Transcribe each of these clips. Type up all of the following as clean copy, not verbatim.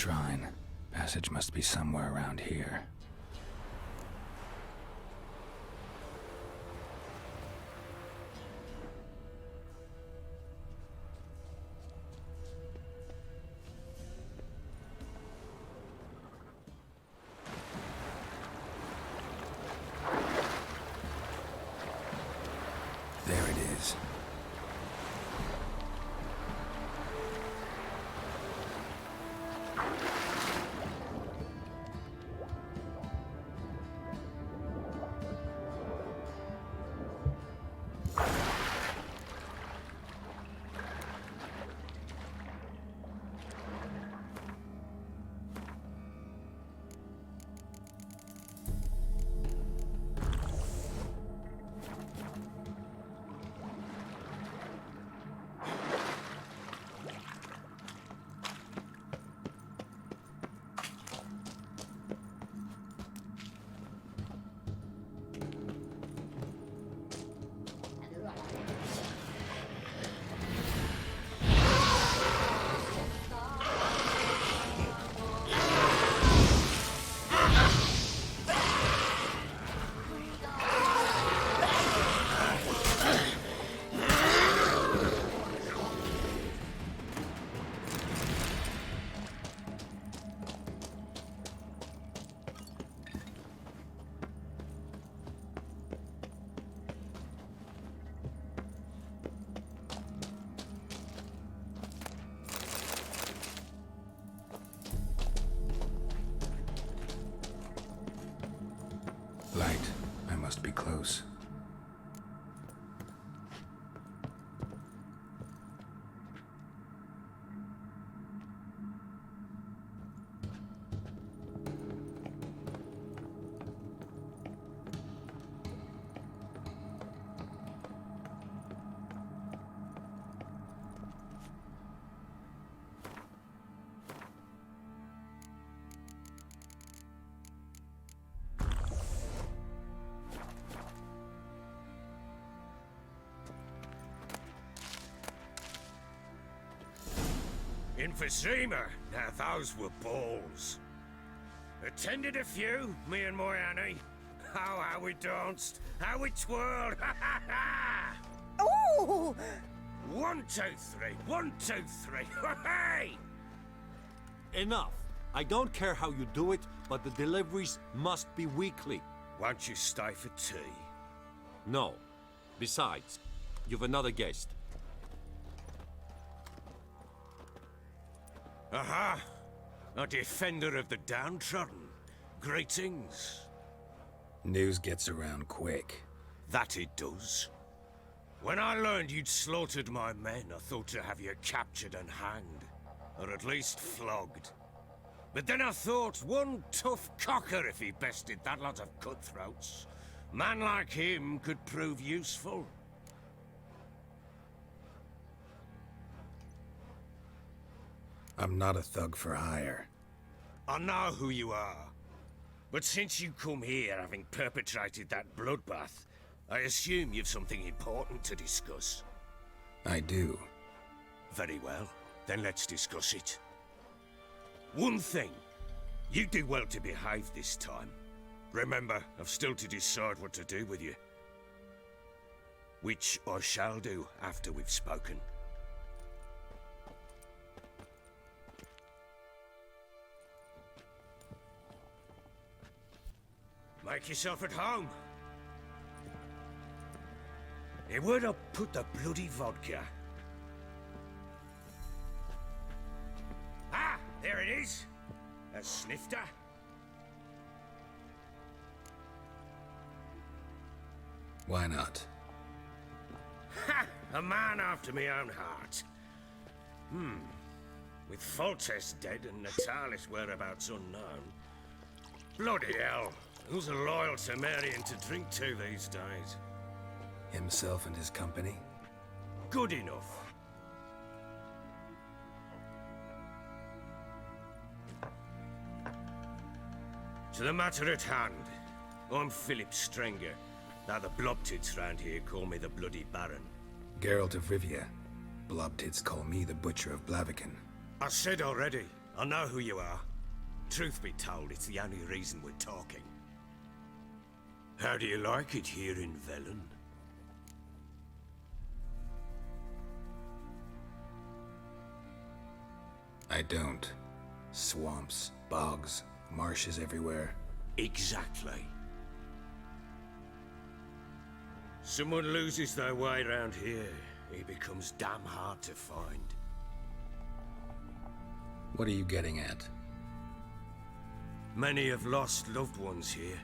shrine. Passage must be somewhere around here. There it is. Light. I must be close. Emphysema. Now those were balls. Attended a few, me and my Annie. Oh, how we danced, how we twirled. Ha ha ha! Oh! 1, 2, 3. 1, 2, 3. Hey! Enough. I don't care how you do it, but the deliveries must be weekly. Won't you stay for tea? No. Besides, you've another guest. Aha! A defender of the downtrodden. Greetings. News gets around quick. That it does. When I learned you'd slaughtered my men, I thought to have you captured and hanged. Or at least flogged. But then I thought, one tough cocker if he bested that lot of cutthroats. Man like him could prove useful. I'm not a thug for hire. I know who you are. But since you come here having perpetrated that bloodbath, I assume you've something important to discuss. I do. Very well. Then let's discuss it. One thing. You do well to behave this time. Remember, I've still to decide what to do with you. Which I shall do after we've spoken. Make yourself at home. Hey, where'd I put the bloody vodka? Ah, there it is. A snifter. Why not? Ha! A man after my own heart. With Foltest dead and Natalis' whereabouts unknown. Bloody hell. Who's loyal to Marion to drink to these days? Himself and his company? Good enough. To the matter at hand. I'm Philip Strenger. Now the Blobtits round here call me the Bloody Baron. Geralt of Rivia. Blobtits call me the Butcher of Blaviken. I said already, I know who you are. Truth be told, it's the only reason we're talking. How do you like it here in Velen? I don't. Swamps, bogs, marshes everywhere. Exactly. Someone loses their way around here, he becomes damn hard to find. What are you getting at? Many have lost loved ones here.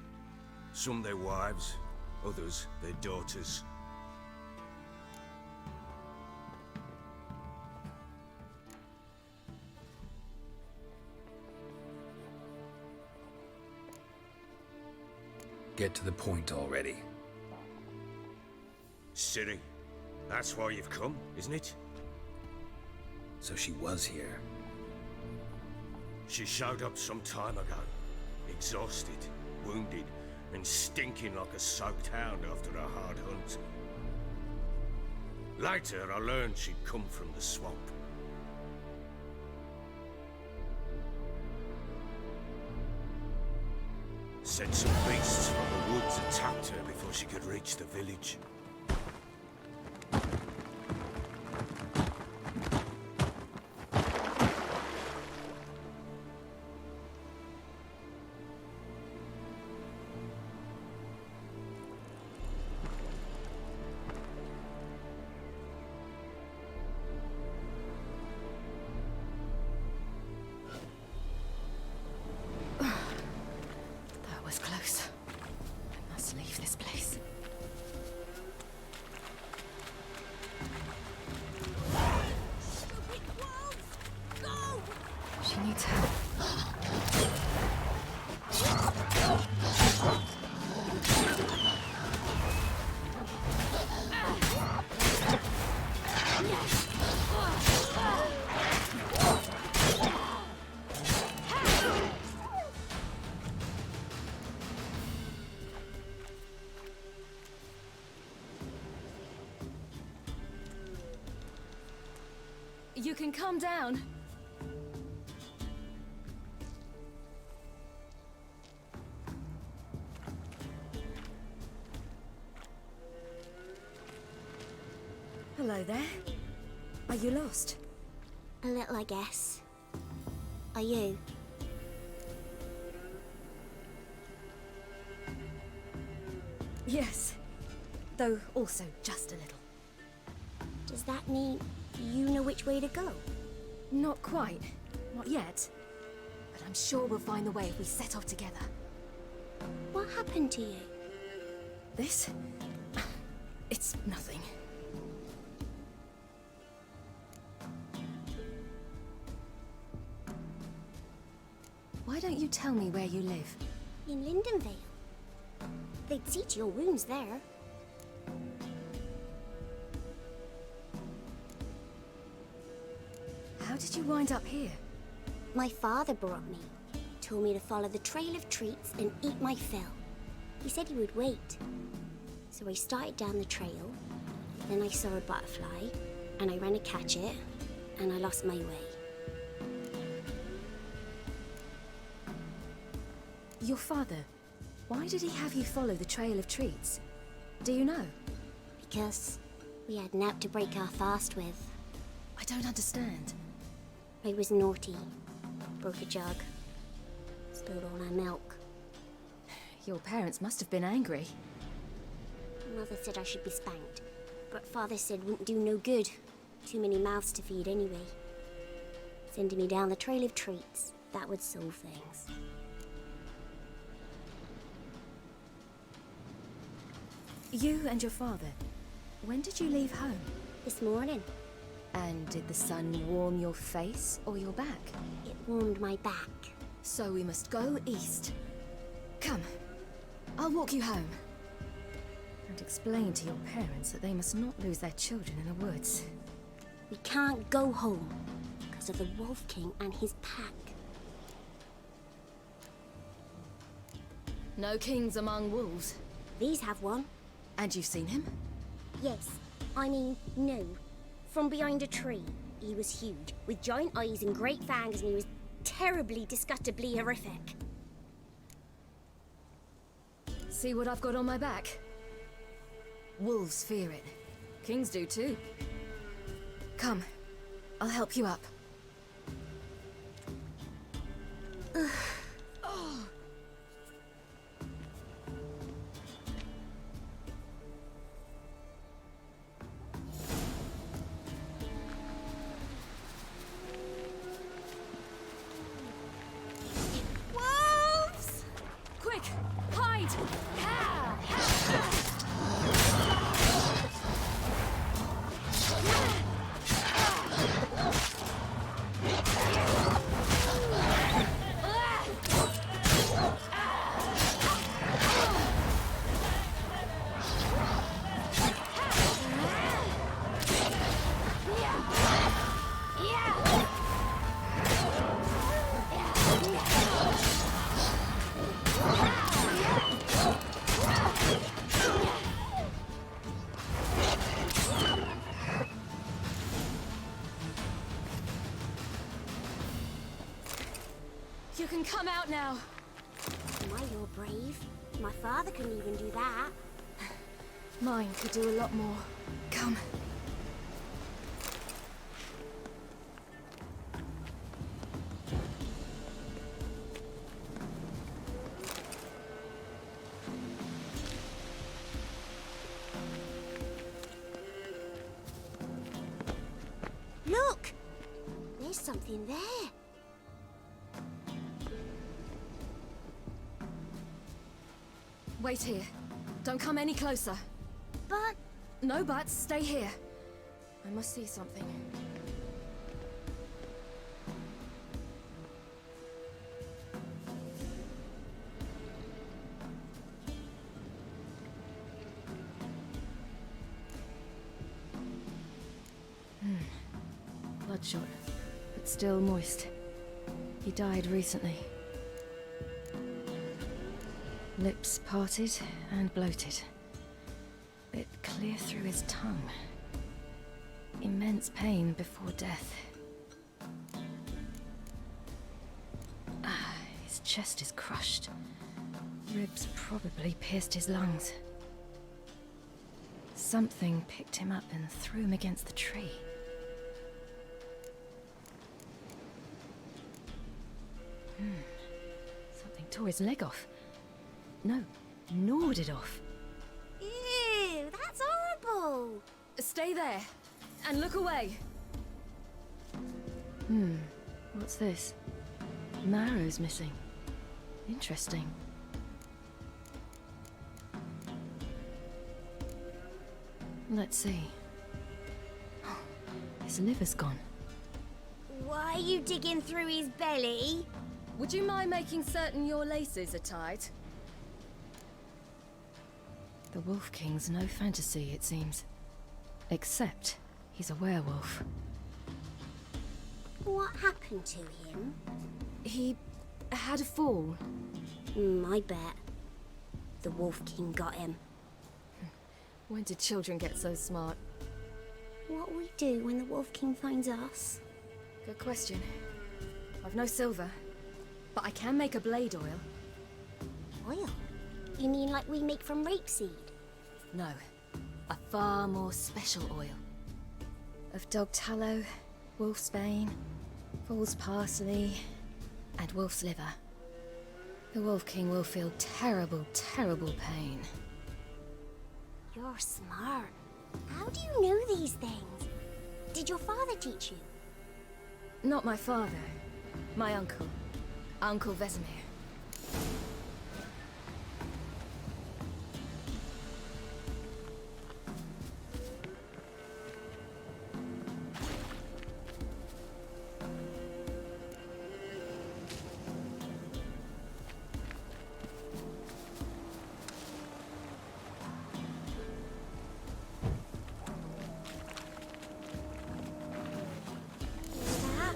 Some their wives, others their daughters. Get to the point already. Ciri, that's why you've come, isn't it? So she was here. She showed up some time ago, exhausted, wounded, and stinking like a soaked hound after a hard hunt. Later, I learned she'd come from the swamp. Said some beasts from the woods attacked her before she could reach the village. That was close. I must leave this place. She needs help. You can calm down. Hello there. Are you lost? A little, I guess. Are you? Yes. Though also just a little. Does that mean you know which way to go? Not quite. Not yet. But I'm sure we'll find the way if we set off together. What happened to you? This? It's nothing. Why don't you tell me where you live? In Lindenvale. They'd see to your wounds there. How did you wind up here? My father brought me. Told me to follow the trail of treats and eat my fill. He said he would wait. So I started down the trail. Then I saw a butterfly, and I ran to catch it, and I lost my way. Your father, why did he have you follow the trail of treats? Do you know? Because we had naught to break our fast with. I don't understand. I was naughty. Broke a jug. Spilled all our milk. Your parents must have been angry. Mother said I should be spanked. But Father said wouldn't do no good. Too many mouths to feed anyway. Sending me down the trail of treats. That would solve things. You and your father, when did you leave home? This morning, And did the sun warm your face or your back? it warmed my back. So we must go east. Come, I'll walk you home. And explain to your parents that they must not lose their children in the woods. We can't go home because of the Wolf King and his pack. No kings among wolves. These have one. And you've seen him? Yes, I mean, no. From behind a tree. He was huge, with giant eyes and great fangs, and he was terribly, disgustingly horrific. See what I've got on my back? Wolves fear it. Kings do too. Come, I'll help you up. Wolves! Quick, hide! You can come out now. My, you're brave. My father couldn't even do that. Mine could do a lot more. Come. Look! There's something there. Wait here. Don't come any closer. But No buts, stay here. I must see something. Bloodshot, but still moist. He died recently. Lips parted and bloated. Bit clear through his tongue. Immense pain before death. His chest is crushed. Ribs probably pierced his lungs. Something picked him up and threw him against the tree. Something tore his leg off. No, gnawed it off. ew, that's horrible. Stay there, and look away. What's this? Marrow's missing. Interesting. Let's see. His liver's gone. Why are you digging through his belly? Would you mind making certain your laces are tied? The Wolf King's no fantasy, it seems. Except he's a werewolf. What happened to him? He had a fall. I bet. The Wolf King got him. When did children get so smart? What'll we do when the Wolf King finds us? Good question. I've no silver, but I can make a blade oil. Oil? You mean like we make from rapeseed? No, a far more special oil. Of dog tallow, wolf's bane, fool's parsley, and wolf's liver. The Wolf King will feel terrible, terrible pain. You're smart. How do you know these things? Did your father teach you? Not my father, my uncle, Uncle Vesemir. That?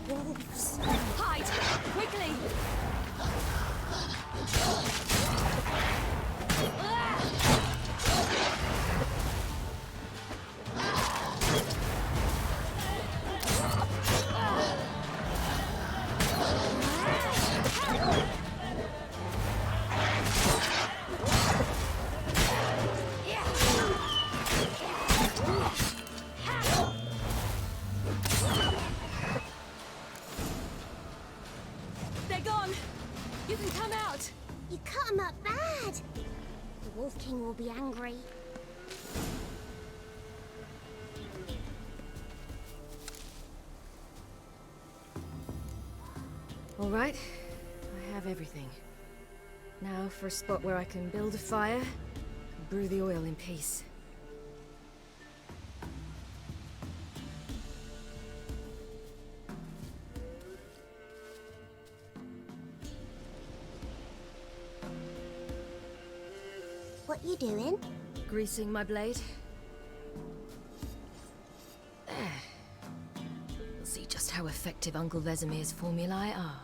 Wolves. Hide! Quickly! will be angry. All right, I have everything. Now for a spot where I can build a fire and brew the oil in peace. What you doing? Greasing my blade. There. We'll see just how effective Uncle Vesemir's formulae are.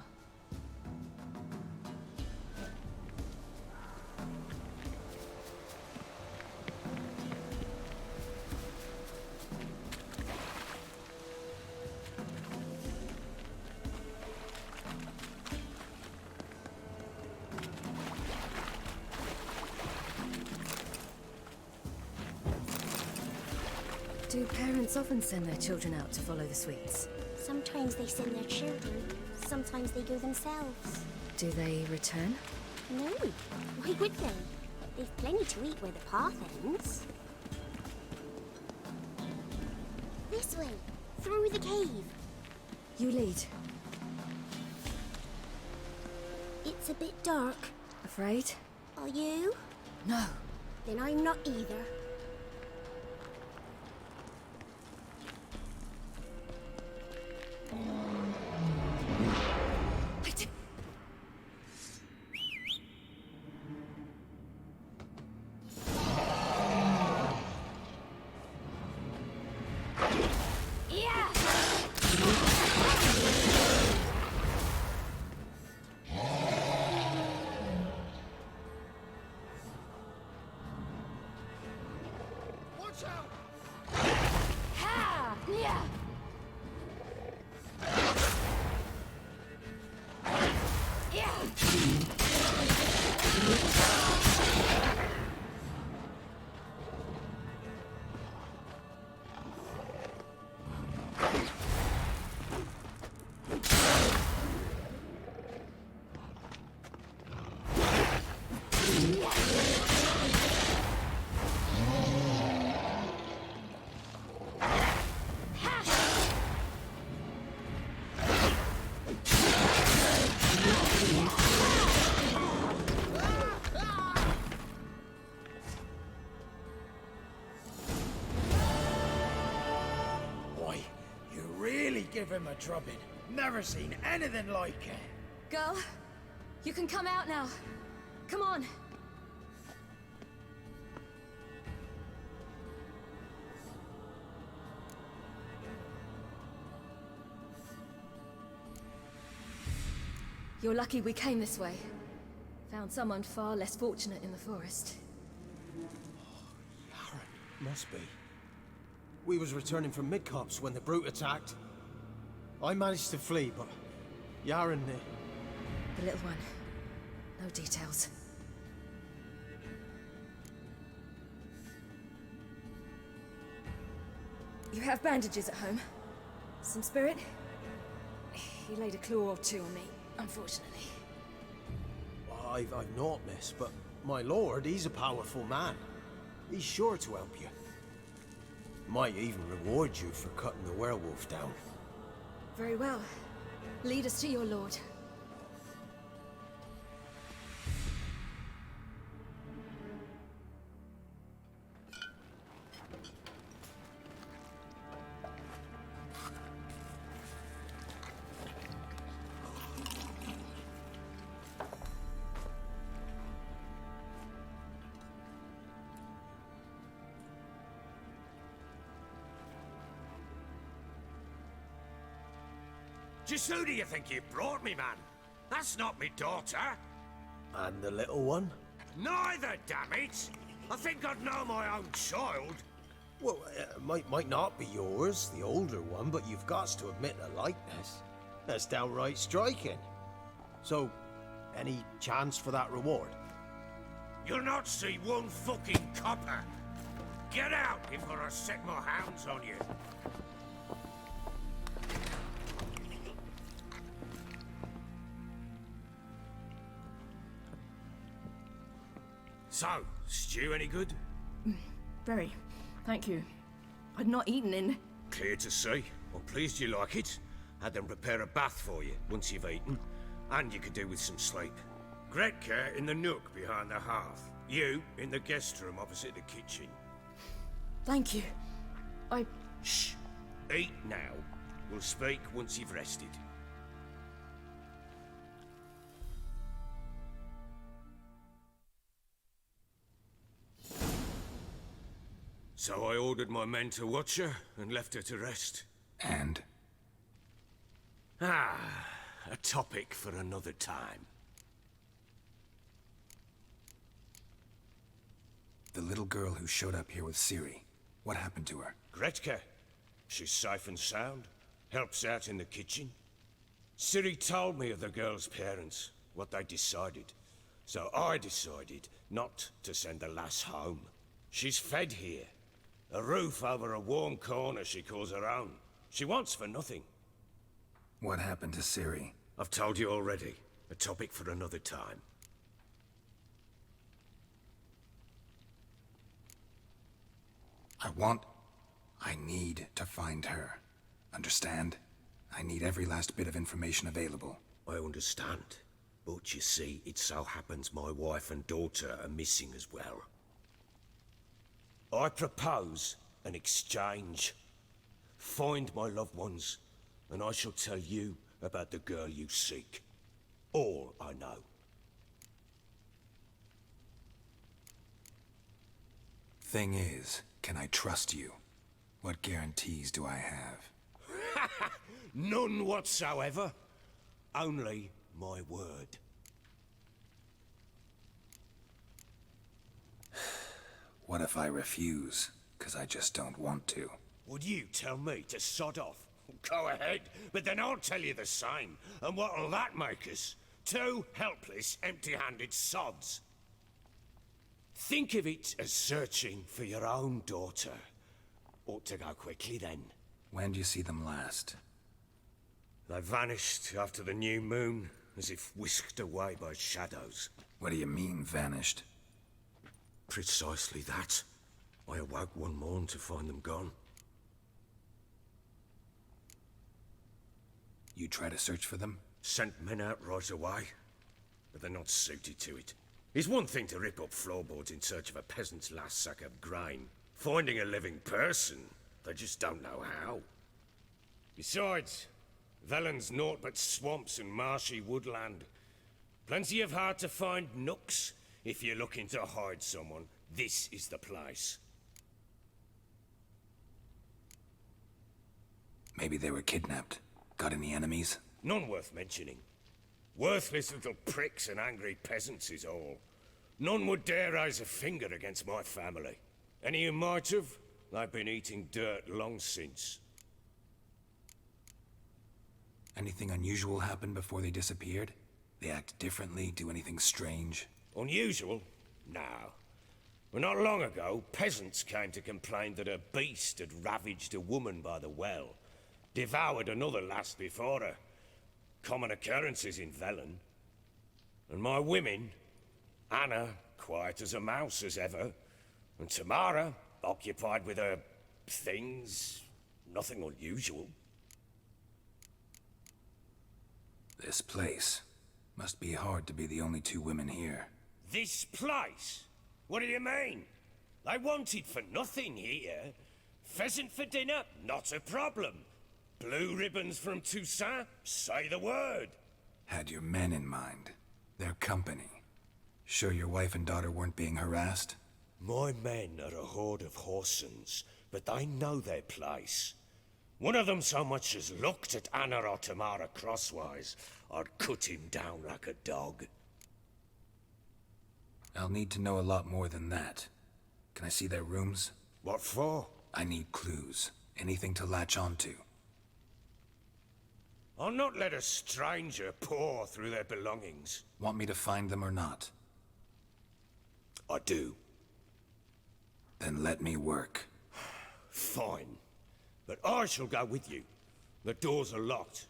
Do parents often send their children out to follow the sweets? Sometimes they send their children, sometimes they go themselves. Do they return? No, why would they? They've plenty to eat where the path ends. This way, through the cave. You lead. It's a bit dark. Afraid? Are you? No. Then I'm not either. Give him a drubbing. Never seen anything like it. Girl, you can come out now. Come on. You're lucky we came this way. Found someone far less fortunate in the forest. Yaren, must be. We was returning from Midcops when the brute attacked. I managed to flee, but Yaren... The little one. No details. You have bandages at home? Some spirit? He laid a claw or two on me, unfortunately. I've not, miss, but my lord, he's a powerful man. He's sure to help you. Might even reward you for cutting the werewolf down. Very well. Lead us to your lord. Just who do you think you brought me, man? That's not me daughter. And the little one? Neither, damn it! I think I'd know my own child. Well, might not be yours, the older one, but you've got to admit a likeness. That's downright striking. So, any chance for that reward? You'll not see one fucking copper. Get out before I set my hounds on you. So, stew any good? Very. Thank you. I'd not eaten in. Clear to see. I'm pleased you like it. Had them prepare a bath for you once you've eaten. And you could do with some sleep. Gretka in the nook behind the hearth. You in the guest room opposite the kitchen. Thank you. Shh. Eat now. We'll speak once you've rested. So I ordered my men to watch her and left her to rest. And? A topic for another time. The little girl who showed up here with Ciri. What happened to her? Gretka. She's safe and sound. Helps out in the kitchen. Ciri told me of the girl's parents, what they decided. So I decided not to send the lass home. She's fed here. A roof over a warm corner she calls her own. She wants for nothing. What happened to Ciri? I've told you already. A topic for another time. I need to find her. Understand? I need every last bit of information available. I understand. But you see, it so happens my wife and daughter are missing as well. I propose an exchange. Find my loved ones, and I shall tell you about the girl you seek. All I know. Thing is, can I trust you? What guarantees do I have? None whatsoever. Only my word. What if I refuse? 'Cause I just don't want to. Would you tell me to sod off? Go ahead, but then I'll tell you the same. And what'll that make us? Two helpless, empty-handed sods. Think of it as searching for your own daughter. Ought to go quickly then. When do you see them last? They vanished after the new moon, as if whisked away by shadows. What do you mean, vanished? Precisely that. I awoke one morn to find them gone. You try to search for them? Sent men out right away, but they're not suited to it. It's one thing to rip up floorboards in search of a peasant's last sack of grain. Finding a living person, they just don't know how. Besides, Velen's naught but swamps and marshy woodland. Plenty of hard-to-find nooks. If you're looking to hide someone, this is the place. Maybe they were kidnapped. Got any enemies? None worth mentioning. Worthless little pricks and angry peasants is all. None would dare raise a finger against my family. Any who might have, they've been eating dirt long since. Anything unusual happen before they disappeared? They act differently, do anything strange? Unusual? No. Well, not long ago, peasants came to complain that a beast had ravaged a woman by the well. Devoured another lass before her. Common occurrences in Velen. And my women, Anna, quiet as a mouse as ever, and Tamara, occupied with her things, nothing unusual. This place. Must be hard to be the only two women here. This place? What do you mean? They wanted for nothing here. Pheasant for dinner? Not a problem. Blue ribbons from Toussaint? Say the word. Had your men in mind. Their company. Sure your wife and daughter weren't being harassed? My men are a horde of whoresons, but they know their place. One of them so much as looked at Anna or Tamara crosswise, I'd cut him down like a dog. I'll need to know a lot more than that. Can I see their rooms? What for? I need clues. Anything to latch onto. I'll not let a stranger pore through their belongings. Want me to find them or not? I do. Then let me work. Fine. But I shall go with you. The doors are locked.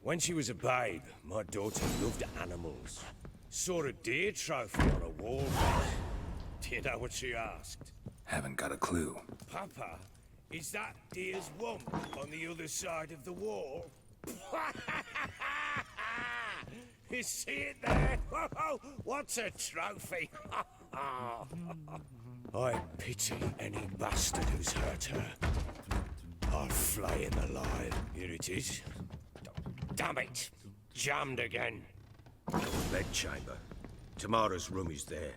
When she was a babe, my daughter loved animals. Saw a deer trophy on a wall. Do you know what she asked? Haven't got a clue. Papa, is that deer's wump on the other side of the wall? You see it there? What's a trophy? I pity any bastard who's hurt her. I'll flay him alive. Here it is. Damn it! Jammed again. Bedchamber. Tamara's room is there.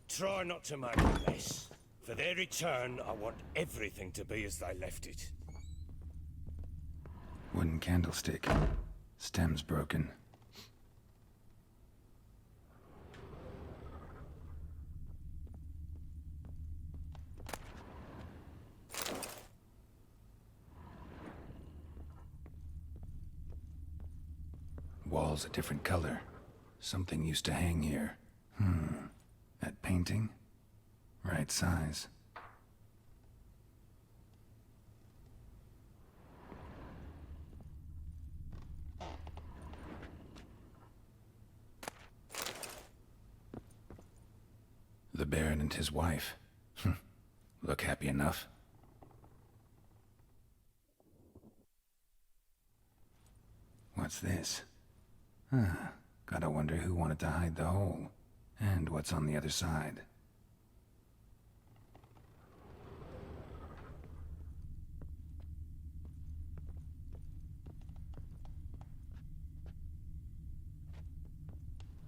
Try not to make a mess. For their return, I want everything to be as they left it. Wooden candlestick. Stem's broken. Wall's a different color. Something used to hang here. That painting? Right size. The Baron and his wife. Look happy enough. What's this? Gotta wonder who wanted to hide the hole. And what's on the other side.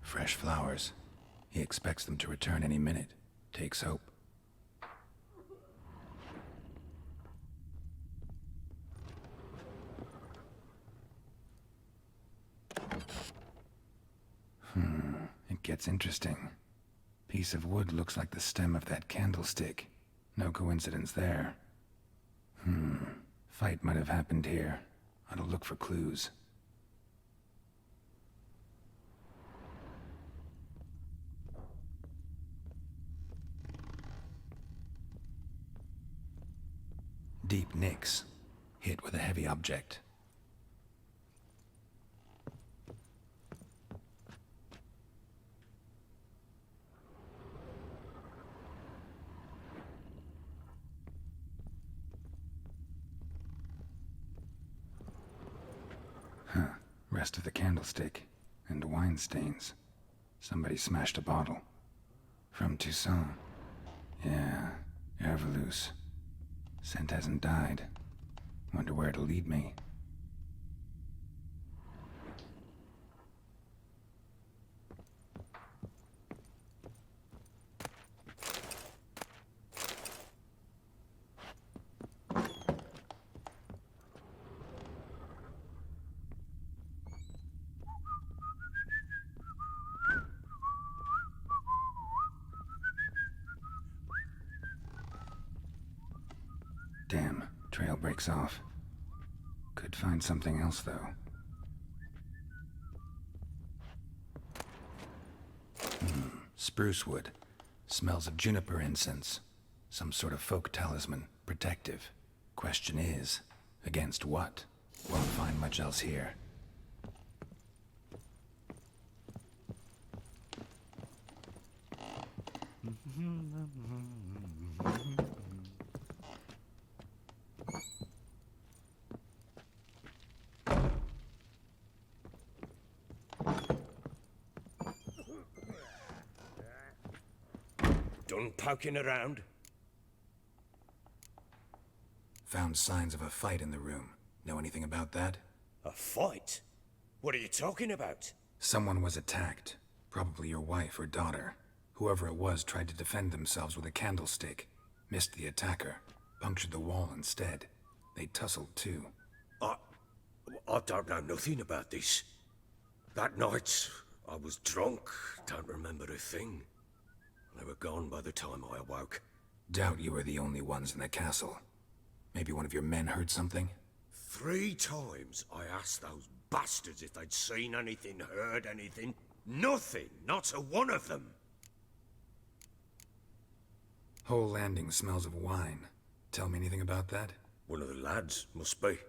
Fresh flowers. He expects them to return any minute. Takes hope. It gets interesting. Piece of wood looks like the stem of that candlestick. No coincidence there. Fight might have happened here. Ought to look for clues. Deep nicks. Hit with a heavy object. Rest of the candlestick. And wine stains. Somebody smashed a bottle. From Toussaint. Yeah, Herveloos. Scent hasn't died. Wonder where it'll lead me. Damn, trail breaks off. Could find something else, though. Spruce wood. Smells of juniper incense. Some sort of folk talisman. Protective. Question is, against what? Won't find much else here. Done poking around? Found signs of a fight in the room. Know anything about that? A fight? What are you talking about? Someone was attacked. Probably your wife or daughter. Whoever it was tried to defend themselves with a candlestick. Missed the attacker. Punctured the wall instead. They tussled too. I don't know nothing about this. That night, I was drunk. Don't remember a thing. They were gone by the time I awoke. Doubt you were the only ones in the castle. Maybe one of your men heard something? 3 times I asked those bastards if they'd seen anything, heard anything. Nothing. Not a one of them. Whole landing smells of wine. Tell me anything about that? One of the lads, must be.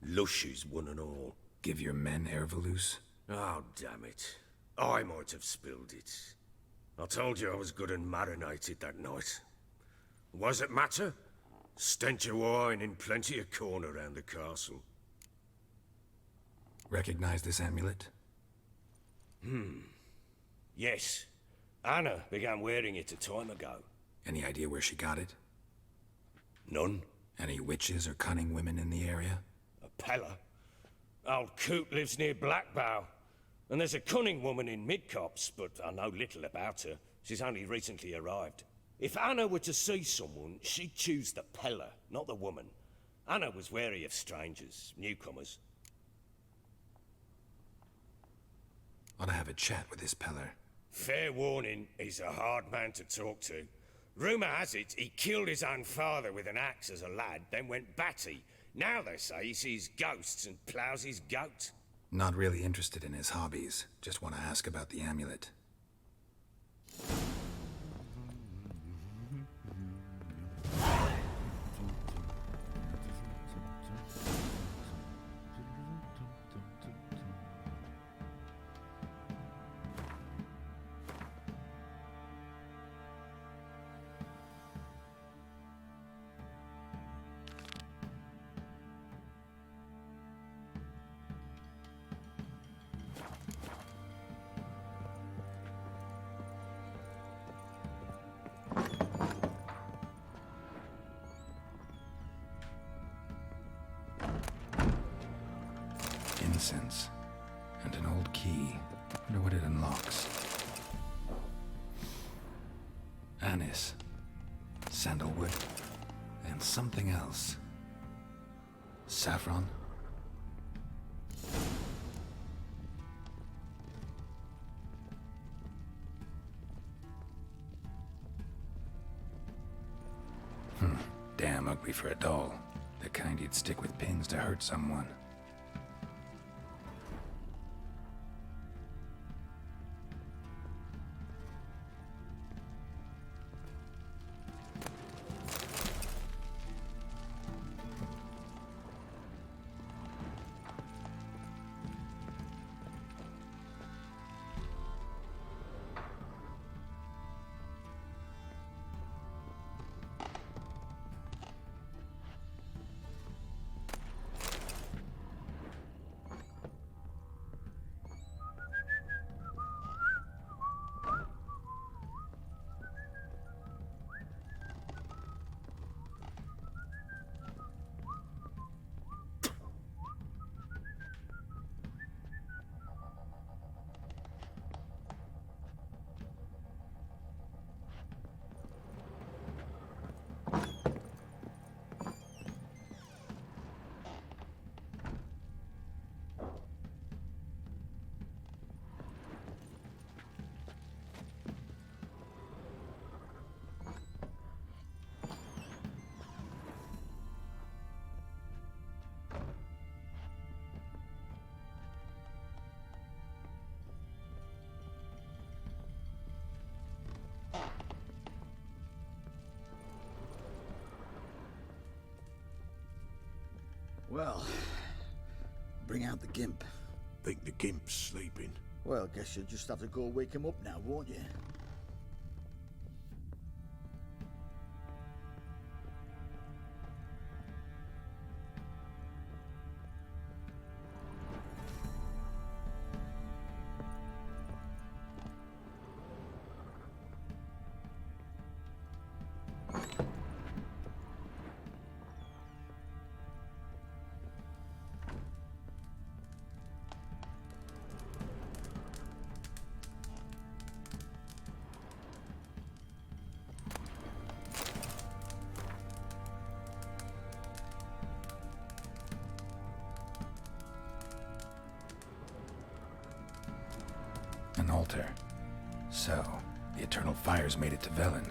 Lushes, one and all. Give your men Ervalus? Oh, damn it. I might have spilled it. I told you I was good and marinated that night. Was it matter? Stench of wine in plenty of corn around the castle. Recognize this amulet? Yes. Anna began wearing it a time ago. Any idea where she got it? None. Any witches or cunning women in the area? A Pella. Old Coot lives near Blackbow. And there's a cunning woman in Midcopse, but I know little about her. She's only recently arrived. If Anna were to see someone, she'd choose the Pella, not the woman. Anna was wary of strangers, newcomers. Ought to have a chat with this Peller. Fair warning, he's a hard man to talk to. Rumour has it he killed his own father with an axe as a lad, then went batty. Now they say he sees ghosts and ploughs his goat. Not really interested in his hobbies. Just want to ask about the amulet. Incense. And an old key. Wonder what it unlocks. Anise. Sandalwood. And something else. Saffron? Damn ugly for a doll. The kind you'd stick with pins to hurt someone. Well, bring out the gimp. Think the gimp's sleeping. Well, guess you'll just have to go wake him up now, won't you? An altar. So, the Eternal Fires made it to Velen.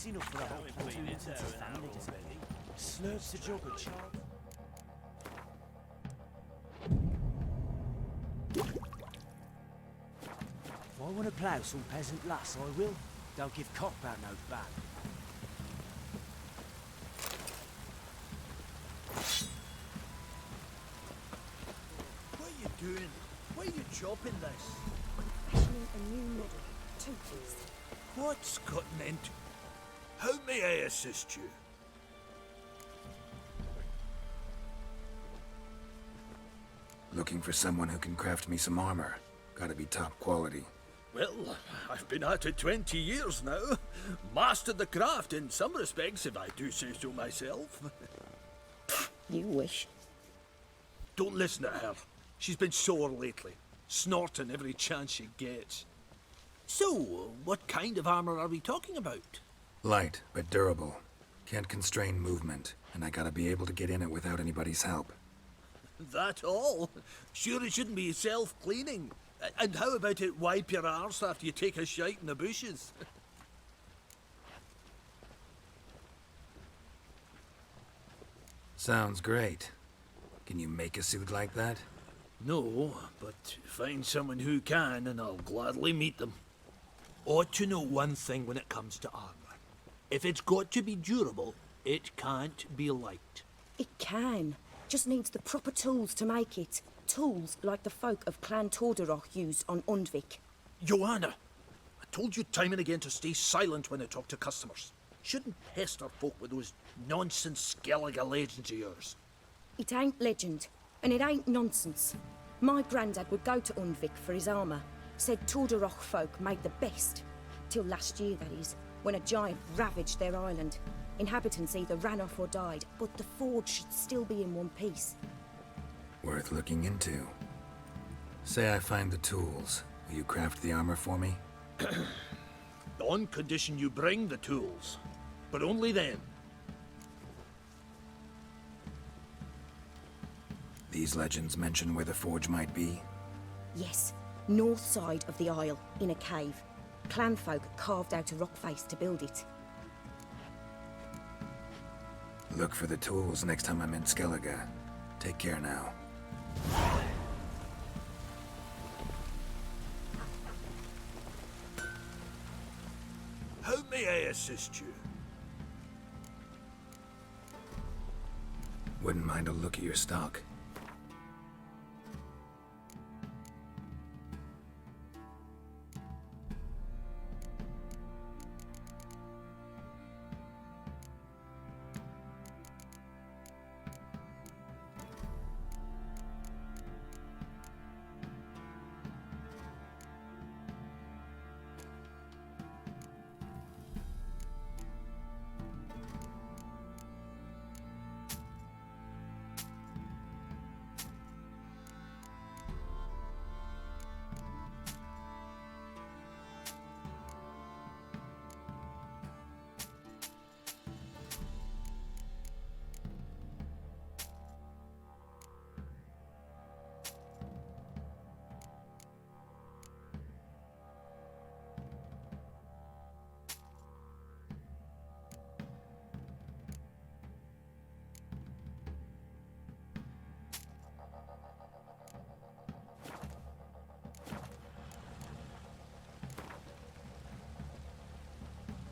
It's enough for a whole platoon of family to spend. Slurps the jug of child. If I want to plough some peasant lass, I will. Don't give cock about no bag. What are you doing? Why are you chopping this? Fashioning a new model. Two, please. What's cutting into? How may I assist you? Looking for someone who can craft me some armor. Gotta be top quality. Well, I've been at it 20 years now. Mastered the craft in some respects, if I do say so myself. You wish. Don't listen to her. She's been sore lately, snorting every chance she gets. So, what kind of armor are we talking about? Light, but durable. Can't constrain movement, and I gotta be able to get in it without anybody's help. That all? Sure it shouldn't be self-cleaning. And how about it wipe your arse after you take a shite in the bushes? Sounds great. Can you make a suit like that? No, but find someone who can and I'll gladly meet them. Ought to know one thing when it comes to armor. If it's got to be durable, it can't be light. It can. Just needs the proper tools to make it. Tools like the folk of Clan Torderoch use on Undvik. Joanna, I told you time and again to stay silent when I talk to customers. Shouldn't pester folk with those nonsense Skellige legends of yours. It ain't legend, and it ain't nonsense. My grandad would go to Undvik for his armour. Said Torderoch folk made the best. Till last year, that is, when a giant ravaged their island. Inhabitants either ran off or died, but the forge should still be in one piece. Worth looking into. Say I find the tools. Will you craft the armor for me? On condition you bring the tools. But only then. These legends mention where the forge might be? Yes, north side of the isle, in a cave. Clanfolk carved out a rock face to build it. Look for the tools next time I'm in Skellige. Take care now. How may I assist you? Wouldn't mind a look at your stock.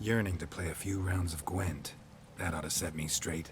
Yearning to play a few rounds of Gwent. That ought to set me straight.